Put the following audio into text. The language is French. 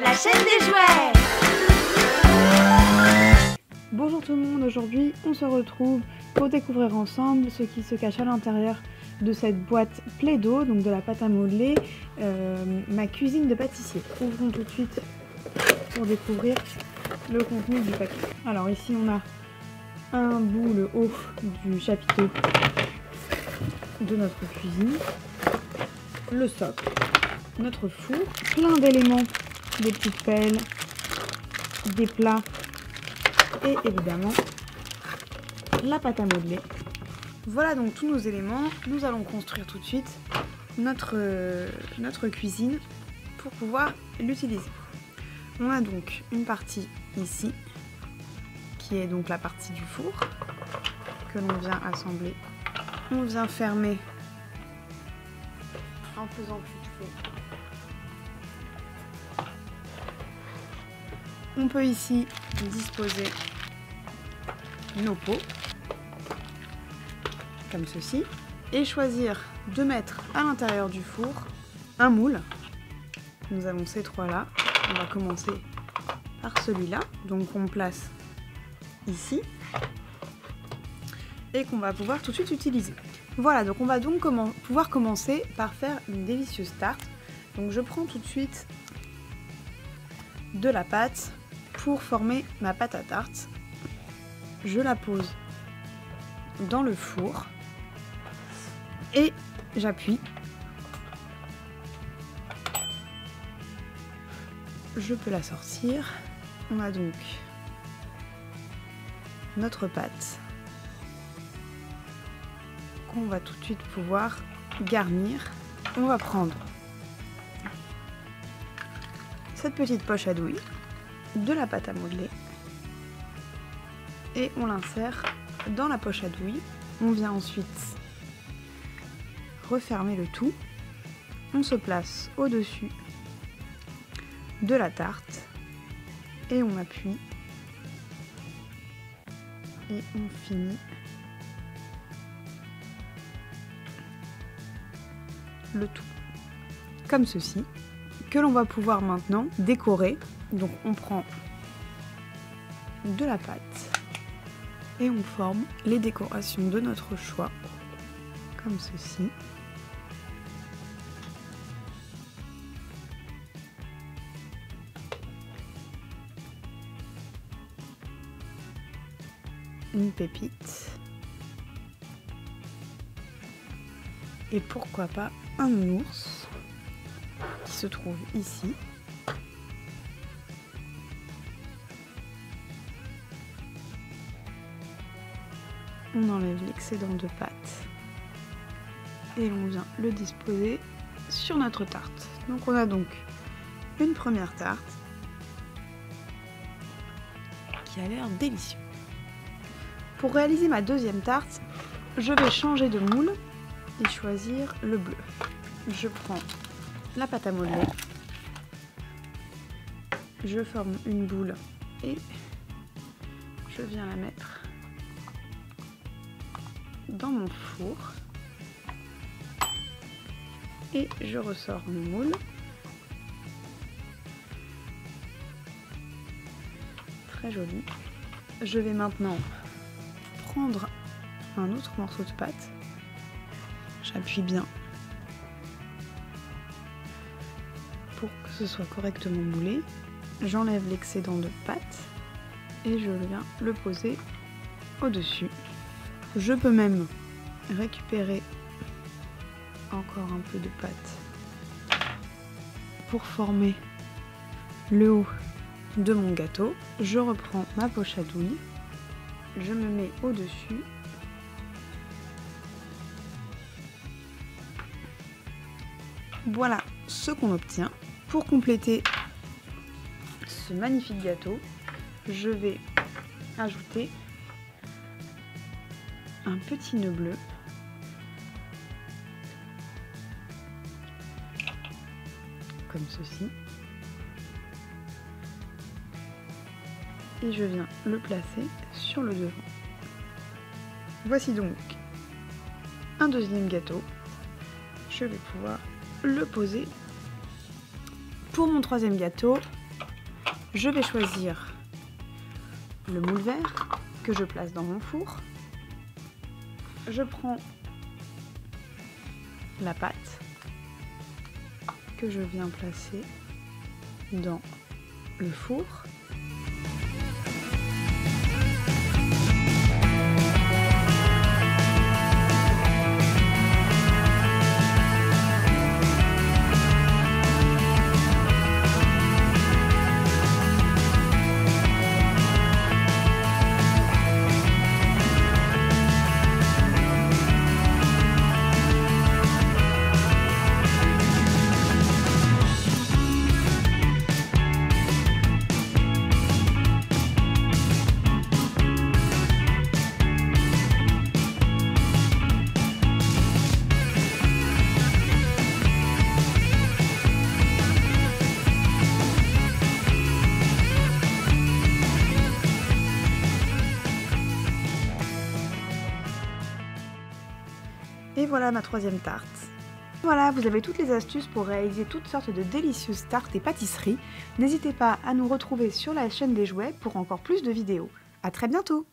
La chaîne des jouets. Bonjour tout le monde, aujourd'hui on se retrouve pour découvrir ensemble ce qui se cache à l'intérieur de cette boîte Play-Doh, donc de la pâte à modeler, ma cuisine de pâtissier. Ouvrons tout de suite pour découvrir le contenu du paquet. Alors ici on a un bout, le haut du chapiteau de notre cuisine, le socle, notre four, plein d'éléments, des petites pelles, des plats et évidemment la pâte à modeler. Voilà donc tous nos éléments. Nous allons construire tout de suite notre cuisine pour pouvoir l'utiliser. On a donc une partie ici qui est donc la partie du four que l'on vient assembler. On vient fermer en faisant plus de feu. On peut ici disposer nos pots, comme ceci, et choisir de mettre à l'intérieur du four un moule. Nous avons ces trois-là. On va commencer par celui-là, donc on place ici, et qu'on va pouvoir tout de suite utiliser. Voilà, donc on va donc pouvoir commencer par faire une délicieuse tarte. Donc je prends tout de suite de la pâte pour former ma pâte à tarte. Je la pose dans le four et j'appuie. Je peux la sortir. On a donc notre pâte qu'on va tout de suite pouvoir garnir. On va prendre cette petite poche à douille, de la pâte à modeler et on l'insère dans la poche à douille. On vient ensuite refermer le tout. On se place au-dessus de la tarte et on appuie et on finit le tout comme ceci, que l'on va pouvoir maintenant décorer. Donc on prend de la pâte et on forme les décorations de notre choix, comme ceci. Une pépite. Et pourquoi pas un nounours qui se trouve ici. On enlève l'excédent de pâte et on vient le disposer sur notre tarte. Donc on a donc une première tarte qui a l'air délicieuse. Pour réaliser ma deuxième tarte, je vais changer de moule et choisir le bleu. Je prends la pâte à modeler, je forme une boule et je viens la mettre dans mon four et je ressors mon moule. Très joli. Je vais maintenant prendre un autre morceau de pâte. J'appuie bien pour que ce soit correctement moulé. J'enlève l'excédent de pâte et je viens le poser au-dessus. Je peux même récupérer encore un peu de pâte pour former le haut de mon gâteau. Je reprends ma poche à douille, je me mets au-dessus voilà ce qu'on obtient. Pour compléter ce magnifique gâteau, je vais ajouter un petit nœud bleu comme ceci et je viens le placer sur le devant. Voici donc un deuxième gâteau. Je vais pouvoir le poser. Pour mon troisième gâteau, Je vais choisir le moule vert que je place dans mon four. Je prends la pâte que je viens placer dans le four. Et voilà ma troisième tarte. Voilà, vous avez toutes les astuces pour réaliser toutes sortes de délicieuses tartes et pâtisseries. N'hésitez pas à nous retrouver sur la chaîne des jouets pour encore plus de vidéos. À très bientôt!